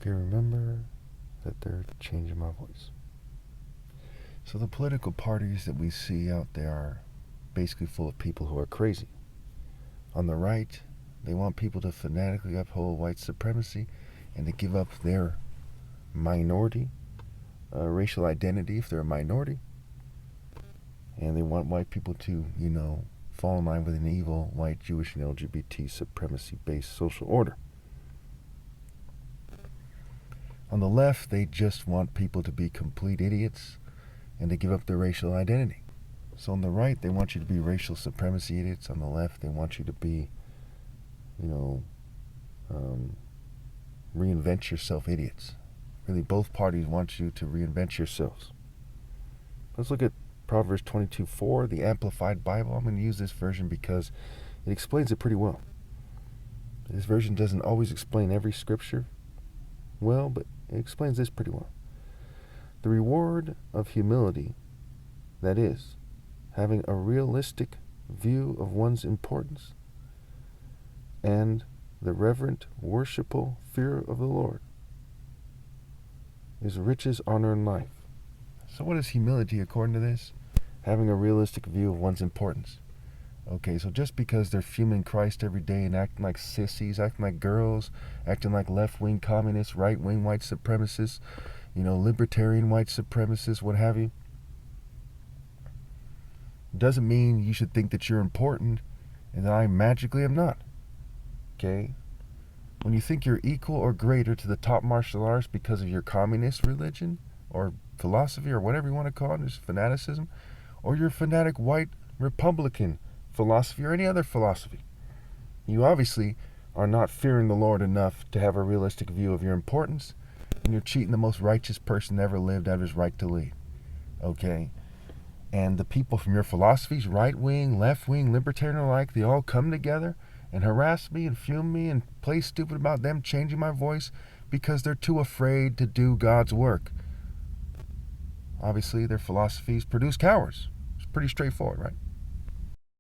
Okay, remember that they're changing my voice. So the political parties that we see out there are basically full of people who are crazy. On the right, they want people to fanatically uphold white supremacy and to give up their minority, racial identity if they're a minority. And they want white people to, fall in line with an evil white Jewish and LGBT supremacy-based social order. On the left, they just want people to be complete idiots and to give up their racial identity. So on the right, they want you to be racial supremacy idiots. On the left, they want you to be, reinvent yourself idiots. Really, both parties want you to reinvent yourselves. Let's look at Proverbs 22:4, the Amplified Bible. I'm going to use this version because it explains it pretty well. This version doesn't always explain every scripture well, but it explains this pretty well. The reward of humility, that is, having a realistic view of one's importance, and the reverent, worshipful fear of the Lord, is riches, honor, and life. So what is humility according to this? Having a realistic view of one's importance. Okay, so just because they're fuming Christ every day and acting like sissies, acting like girls, acting like left-wing communists, right-wing white supremacists, libertarian white supremacists, what have you, doesn't mean you should think that you're important and that I magically am not. Okay? When you think you're equal or greater to the top martial arts because of your communist religion or philosophy or whatever you want to call it, is fanaticism, or your fanatic white Republican philosophy or any other philosophy, you obviously are not fearing the Lord enough to have a realistic view of your importance, and you're cheating the most righteous person that ever lived out of his right to lead. Okay? And the people from your philosophies, right-wing, left-wing, libertarian alike, they all come together and harass me and fume me and play stupid about them changing my voice because they're too afraid to do God's work. Obviously, their philosophies produce cowards. It's pretty straightforward, right?